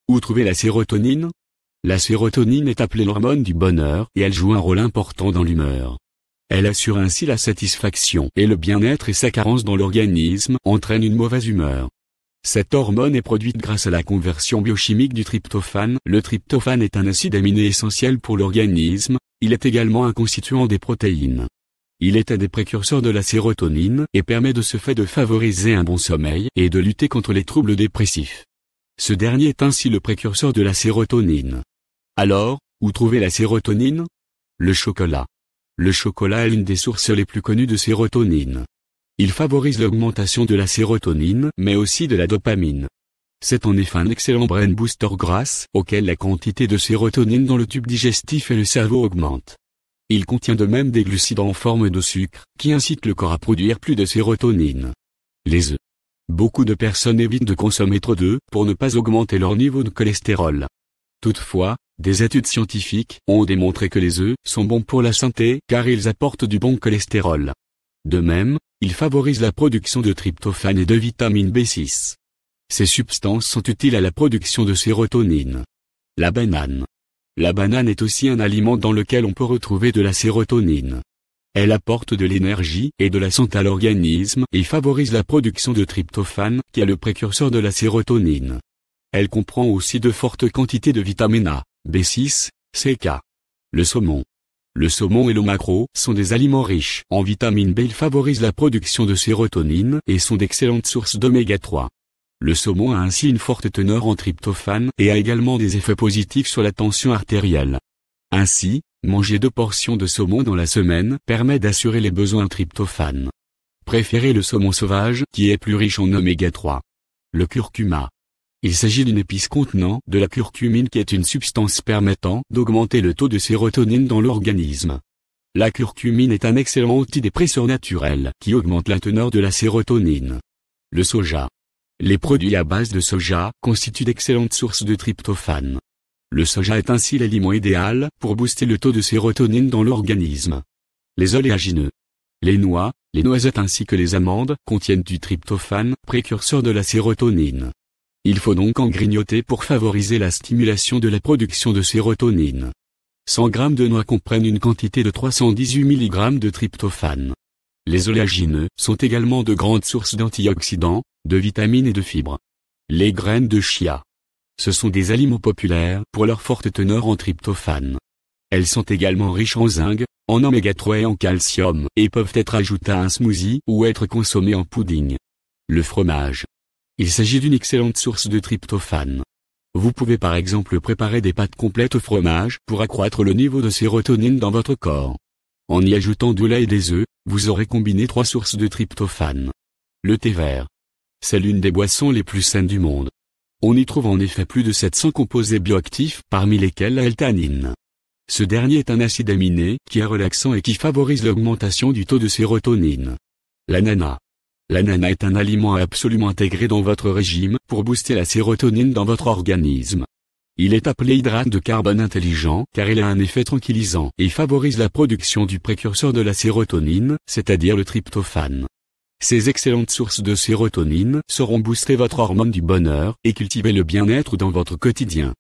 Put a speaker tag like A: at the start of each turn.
A: Où trouver la sérotonine? La sérotonine est appelée l'hormone du bonheur et elle joue un rôle important dans l'humeur. Elle assure ainsi la satisfaction et le bien-être et sa carence dans l'organisme entraîne une mauvaise humeur. Cette hormone est produite grâce à la conversion biochimique du tryptophane. Le tryptophane est un acide aminé essentiel pour l'organisme, il est également un constituant des protéines. Il est un des précurseurs de la sérotonine et permet de ce fait de favoriser un bon sommeil et de lutter contre les troubles dépressifs. Ce dernier est ainsi le précurseur de la sérotonine. Alors, où trouver la sérotonine? Le chocolat. Le chocolat est l'une des sources les plus connues de sérotonine. Il favorise l'augmentation de la sérotonine mais aussi de la dopamine. C'est en effet un excellent brain booster grâce auquel la quantité de sérotonine dans le tube digestif et le cerveau augmente. Il contient de même des glucides en forme de sucre qui incitent le corps à produire plus de sérotonine. Les œufs. Beaucoup de personnes évitent de consommer trop d'œufs pour ne pas augmenter leur niveau de cholestérol. Toutefois, des études scientifiques ont démontré que les œufs sont bons pour la santé car ils apportent du bon cholestérol. De même, ils favorisent la production de tryptophane et de vitamine B6. Ces substances sont utiles à la production de sérotonine. La banane. La banane est aussi un aliment dans lequel on peut retrouver de la sérotonine. Elle apporte de l'énergie et de la santé à l'organisme et favorise la production de tryptophane qui est le précurseur de la sérotonine. Elle comprend aussi de fortes quantités de vitamine A, B6, C et K. Le saumon. Le saumon et le maquereau sont des aliments riches en vitamine B. Ils favorisent la production de sérotonine et sont d'excellentes sources d'oméga 3. Le saumon a ainsi une forte teneur en tryptophane et a également des effets positifs sur la tension artérielle. Ainsi, manger 2 portions de saumon dans la semaine permet d'assurer les besoins en tryptophane. Préférez le saumon sauvage qui est plus riche en oméga 3. Le curcuma. Il s'agit d'une épice contenant de la curcumine qui est une substance permettant d'augmenter le taux de sérotonine dans l'organisme. La curcumine est un excellent antidépresseur naturel qui augmente la teneur de la sérotonine. Le soja. Les produits à base de soja constituent d'excellentes sources de tryptophane. Le soja est ainsi l'aliment idéal pour booster le taux de sérotonine dans l'organisme. Les oléagineux. Les noix, les noisettes ainsi que les amandes contiennent du tryptophane, précurseur de la sérotonine. Il faut donc en grignoter pour favoriser la stimulation de la production de sérotonine. 100 g de noix comprennent une quantité de 318 mg de tryptophane. Les oléagineux sont également de grandes sources d'antioxydants, de vitamines et de fibres. Les graines de chia. Ce sont des aliments populaires pour leur forte teneur en tryptophane. Elles sont également riches en zinc, en oméga 3 et en calcium et peuvent être ajoutées à un smoothie ou être consommées en pudding. Le fromage. Il s'agit d'une excellente source de tryptophane. Vous pouvez par exemple préparer des pâtes complètes au fromage pour accroître le niveau de sérotonine dans votre corps. En y ajoutant du lait et des œufs, vous aurez combiné 3 sources de tryptophane. Le thé vert. C'est l'une des boissons les plus saines du monde. On y trouve en effet plus de 700 composés bioactifs parmi lesquels la L-théanine. Ce dernier est un acide aminé qui est relaxant et qui favorise l'augmentation du taux de sérotonine. L'ananas. L'ananas est un aliment à absolument intégrer dans votre régime pour booster la sérotonine dans votre organisme. Il est appelé hydrate de carbone intelligent car il a un effet tranquillisant et favorise la production du précurseur de la sérotonine, c'est-à-dire le tryptophane. Ces excellentes sources de sérotonine sauront booster votre hormone du bonheur et cultiver le bien-être dans votre quotidien.